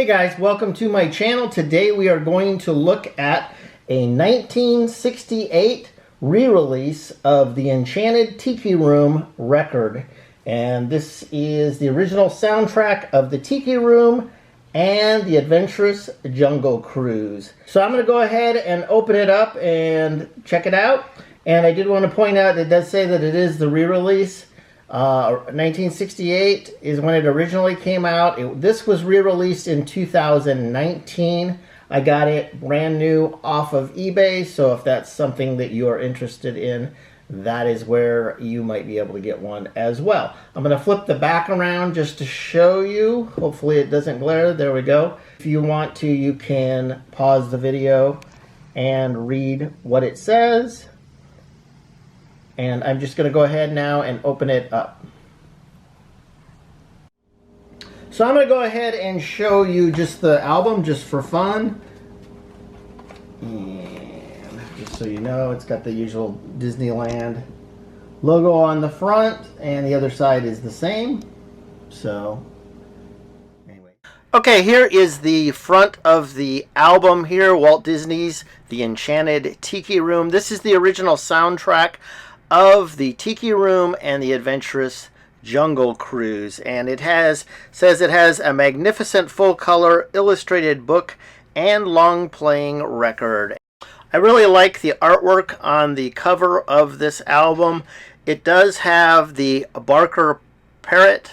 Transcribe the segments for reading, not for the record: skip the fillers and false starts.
Hey guys, welcome to my channel. Today we are going to look at a 1968 re-release of the Enchanted Tiki Room record. And this is the original soundtrack of the Tiki Room and the adventurous Jungle Cruise. So I'm going to go ahead and open it up and check it out. And I did want to point out, it does say that it is the re-release. 1968 is when it originally came out. This was re-released in 2019. I got it brand new off of eBay, so if that's something that you are interested in, that is where you might be able to get one as well. I'm going to flip the back around just to show you. Hopefully it doesn't glare. There we go. If you want to, you can pause the video and read what it says. And I'm just going to go ahead now and open it up. So I'm going to go ahead and show you just the album just for fun. And just so you know, it's got the usual Disneyland logo on the front and the other side is the same. So anyway. Okay, here is the front of the album here, Walt Disney's The Enchanted Tiki Room. This is the original soundtrack of the Tiki Room and the adventurous Jungle Cruise, and it says it has a magnificent full-color illustrated book and long-playing record. I really like the artwork on the cover of this album. It does have the Barker parrot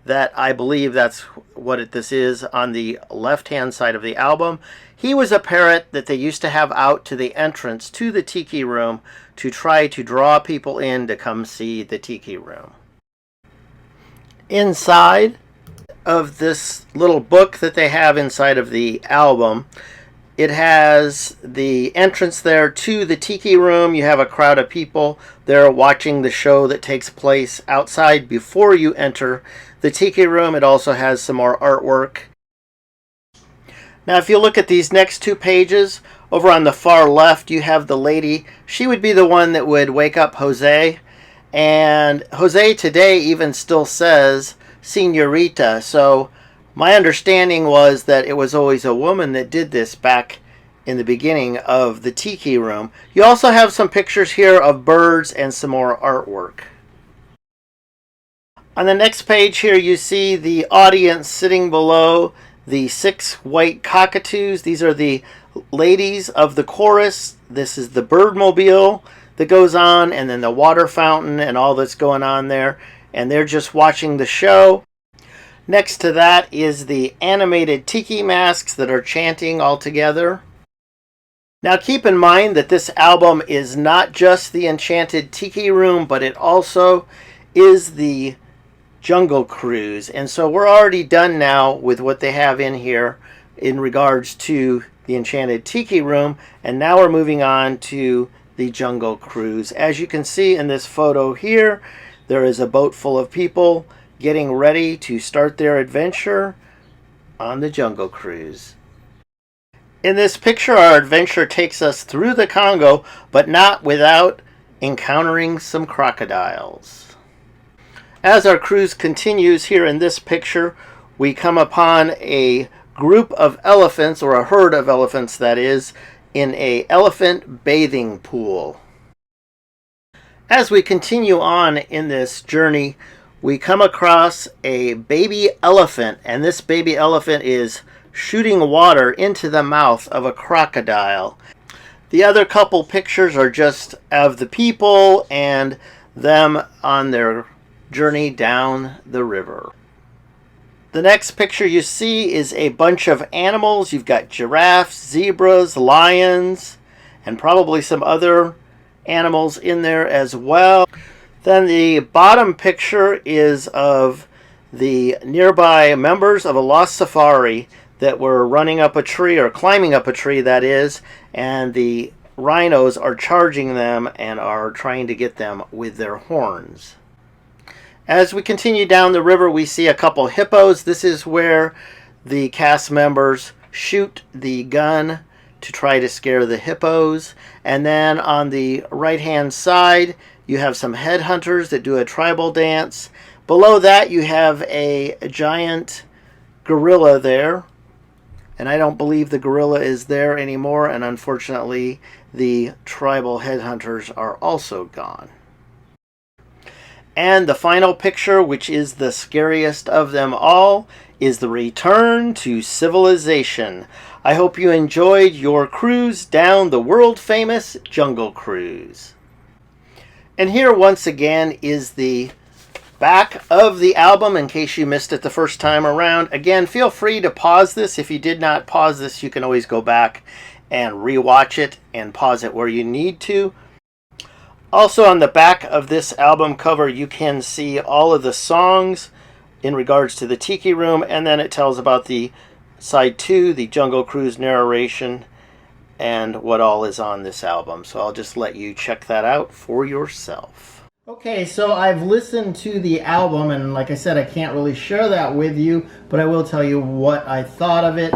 that I believe that's what this is on the left-hand side of the album. He was a parrot that they used to have out to the entrance to the Tiki Room to try to draw people in to come see the Tiki Room. Inside of this little book that they have inside of the album, it has the entrance there to the Tiki Room. You have a crowd of people there watching the show that takes place outside before you enter the Tiki Room. It also has some more artwork. Now if you look at these next two pages, over on the far left you have the lady. She would be the one that would wake up Jose. And Jose today even still says Senorita. So my understanding was that it was always a woman that did this back in the beginning of the Tiki Room. You also have some pictures here of birds and some more artwork. On the next page here you see the audience sitting below the 6 white cockatoos. These are the ladies of the chorus. This is the birdmobile that goes on, and then the water fountain and all that's going on there. And they're just watching the show. Next to that is the animated tiki masks that are chanting all together. Now keep in mind that this album is not just the Enchanted Tiki Room, but it also is the Jungle Cruise. And so we're already done now with what they have in here in regards to the Enchanted Tiki Room, and now we're moving on to the Jungle Cruise. As you can see in this photo here, there is a boat full of people getting ready to start their adventure on the Jungle Cruise. In this picture, our adventure takes us through the Congo, but not without encountering some crocodiles. As our cruise continues here in this picture, we come upon a group of elephants, or a herd of elephants that is, in an elephant bathing pool. As we continue on in this journey, we come across a baby elephant, and this baby elephant is shooting water into the mouth of a crocodile. The other couple pictures are just of the people and them on their journey down the river. The next picture you see is a bunch of animals. You've got giraffes, zebras, lions, and probably some other animals in there as well. Then the bottom picture is of the nearby members of a lost safari that were running up a tree, or climbing up a tree that is, and the rhinos are charging them and are trying to get them with their horns. As we continue down the river, we see a couple hippos. This is where the cast members shoot the gun to try to scare the hippos. And then on the right-hand side, you have some headhunters that do a tribal dance. Below that, you have a giant gorilla there And I don't believe the gorilla is there anymore, and unfortunately the tribal headhunters are also gone. And the final picture, which is the scariest of them all, is the return to civilization. I hope you enjoyed your cruise down the world-famous Jungle Cruise. And here once again is the back of the album in case you missed it the first time around. Again, feel free to pause this. If you did not pause this, you can always go back and rewatch it and pause it where you need to. Also on the back of this album cover, you can see all of the songs in regards to the Tiki Room, and then it tells about the side 2, the Jungle Cruise Narration, and what all is on this album. So I'll just let you check that out for yourself. Okay, so I've listened to the album, and like I said, I can't really share that with you, but I will tell you what I thought of it.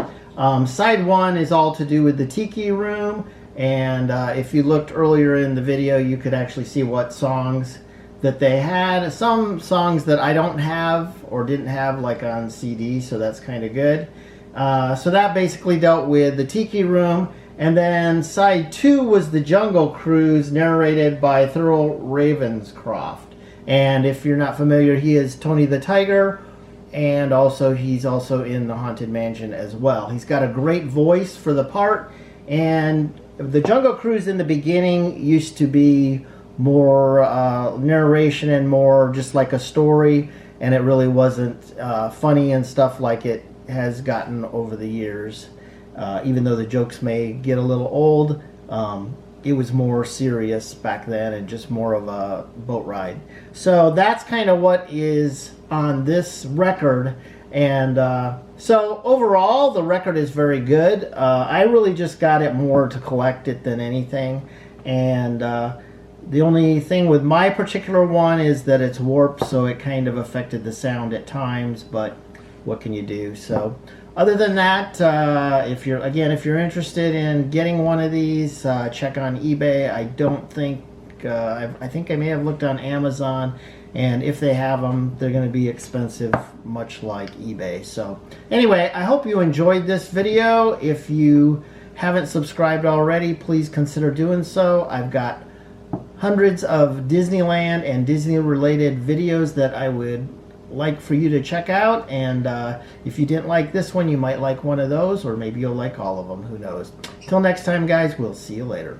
Side 1 is all to do with the Tiki Room, and if you looked earlier in the video, you could actually see what songs that they had. Some songs that I don't have or didn't have like on CD, so that's kind of good. So that basically dealt with the Tiki Room. And then side 2 was the Jungle Cruise, narrated by Thurl Ravenscroft. And if you're not familiar, he is Tony the Tiger, and he's also in the Haunted Mansion as well. He's got a great voice for the part, and the Jungle Cruise in the beginning used to be more narration and more just like a story, and it really wasn't funny and stuff like it has gotten over the years. Even though the jokes may get a little old, it was more serious back then and just more of a boat ride. So that's kind of what is on this record. And so overall, the record is very good. I really just got it more to collect it than anything. And the only thing with my particular one is that it's warped, so it kind of affected the sound at times, but what can you do? So other than that, if you're interested in getting one of these, check on eBay. I don't think I think I may have looked on Amazon, and if they have them, they're going to be expensive, much like eBay. So anyway, I hope you enjoyed this video. If you haven't subscribed already, please consider doing so. I've got hundreds of Disneyland and Disney related videos that I would like for you to check out, and if you didn't like this one, you might like one of those, or maybe you'll like all of them, who knows. Till next time, guys, we'll see you later.